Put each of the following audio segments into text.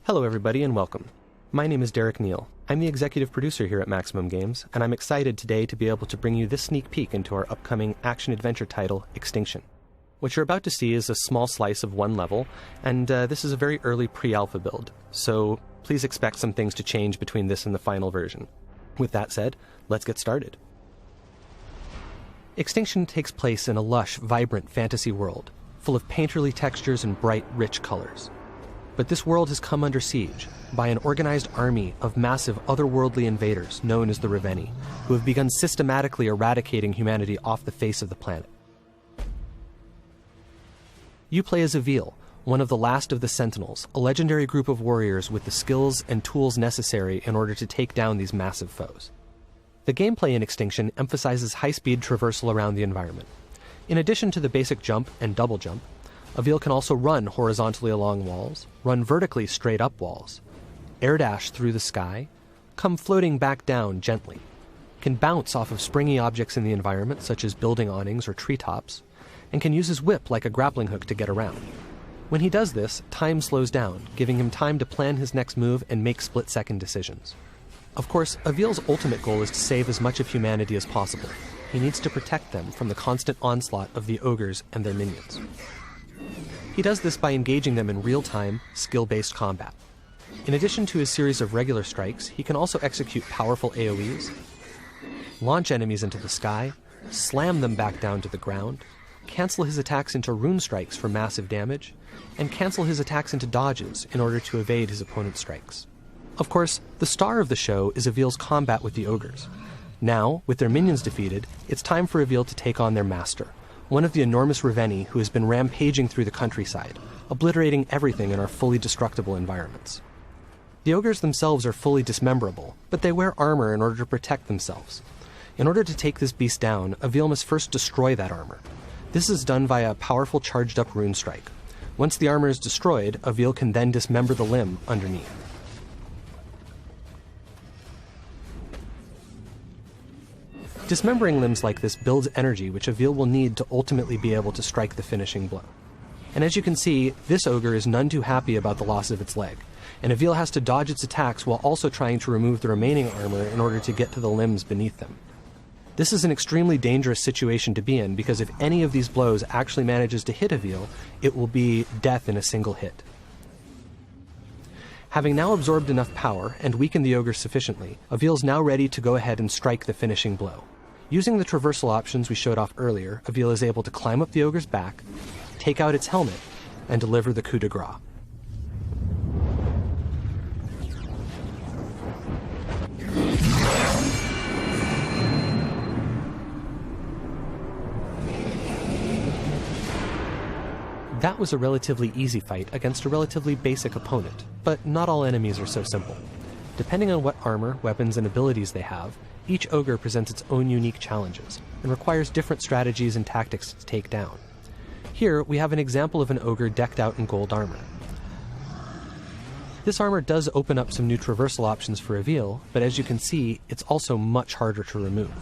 Hello everybody and welcome. My name is Derek Neal. I'm the executive producer here at Maximum Games, and I'm excited today to be able to bring you this sneak peek into our upcoming action-adventure title, Extinction. What you're about to see is a small slice of one level, and this is a very early pre-alpha build, so please expect some things to change between this and the final version. With that said, let's get started. Extinction takes place in a lush, vibrant fantasy world, full of painterly textures and bright, rich colors. But this world has come under siege by an organized army of massive otherworldly invaders known as the Reveni, who have begun systematically eradicating humanity off the face of the planet. You play as Avil, one of the last of the Sentinels, a legendary group of warriors with the skills and tools necessary in order to take down these massive foes. The gameplay in Extinction emphasizes high-speed traversal around the environment. In addition to the basic jump and double jump, Avil can also run horizontally along walls, run vertically straight up walls, air dash through the sky, come floating back down gently, can bounce off of springy objects in the environment such as building awnings or treetops, and can use his whip like a grappling hook to get around. When he does this, time slows down, giving him time to plan his next move and make split-second decisions. Of course, Avil's ultimate goal is to save as much of humanity as possible. He needs to protect them from the constant onslaught of the ogres and their minions. He does this by engaging them in real-time, skill-based combat. In addition to his series of regular strikes, he can also execute powerful AoEs, launch enemies into the sky, slam them back down to the ground, cancel his attacks into rune strikes for massive damage, and cancel his attacks into dodges in order to evade his opponent's strikes. Of course, the star of the show is Avil's combat with the ogres. Now, with their minions defeated, it's time for Avil to take on their master, one of the enormous Reveni who has been rampaging through the countryside, obliterating everything in our fully destructible environments. The ogres themselves are fully dismemberable, but they wear armor in order to protect themselves. In order to take this beast down, Avil must first destroy that armor. This is done via a powerful charged-up rune strike. Once the armor is destroyed, Avil can then dismember the limb underneath. Dismembering limbs like this builds energy which Avil will need to ultimately be able to strike the finishing blow. And as you can see, this ogre is none too happy about the loss of its leg, and Avil has to dodge its attacks while also trying to remove the remaining armor in order to get to the limbs beneath them. This is an extremely dangerous situation to be in because if any of these blows actually manages to hit Avil, it will be death in a single hit. Having now absorbed enough power and weakened the ogre sufficiently, Avil is now ready to go ahead and strike the finishing blow. Using the traversal options we showed off earlier, Avil is able to climb up the ogre's back, take out its helmet, and deliver the coup de grace. That was a relatively easy fight against a relatively basic opponent, but not all enemies are so simple. Depending on what armor, weapons, and abilities they have, each ogre presents its own unique challenges, and requires different strategies and tactics to take down. Here, we have an example of an ogre decked out in gold armor. This armor does open up some new traversal options for Avil, but as you can see, it's also much harder to remove.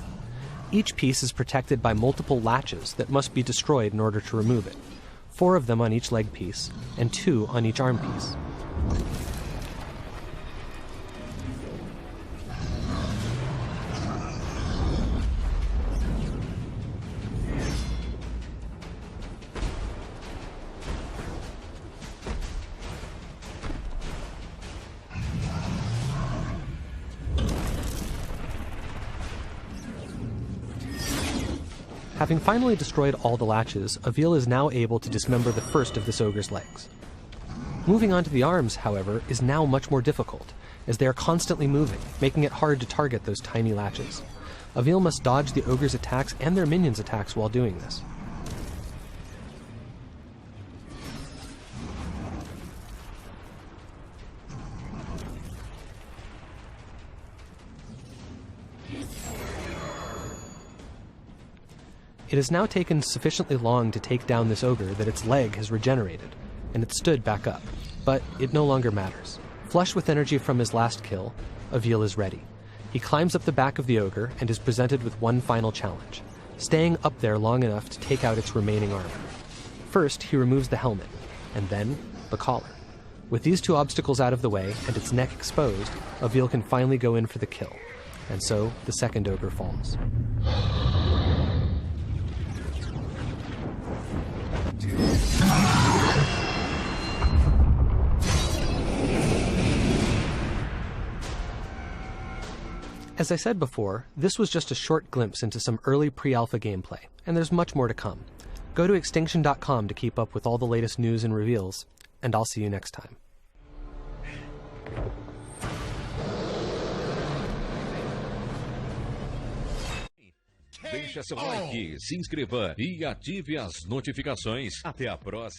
Each piece is protected by multiple latches that must be destroyed in order to remove it. 4 of them on each leg piece, and 2 on each arm piece. Having finally destroyed all the latches, Avil is now able to dismember the first of this ogre's legs. Moving on to the arms, however, is now much more difficult, as they are constantly moving, making it hard to target those tiny latches. Avil must dodge the ogre's attacks and their minions' attacks while doing this. It has now taken sufficiently long to take down this ogre that its leg has regenerated, and it stood back up, but it no longer matters. Flush with energy from his last kill, Avil is ready. He climbs up the back of the ogre and is presented with one final challenge, staying up there long enough to take out its remaining armor. First, he removes the helmet, and then the collar. With these two obstacles out of the way and its neck exposed, Avil can finally go in for the kill. And so, the second ogre falls. As I said before, this was just a short glimpse into some early pre-alpha gameplay, and there's much more to come. Go to Extinction.com to keep up with all the latest news and reveals, and I'll see you next time. Deixa seu like, se inscreva e ative as notificações. Até a próxima.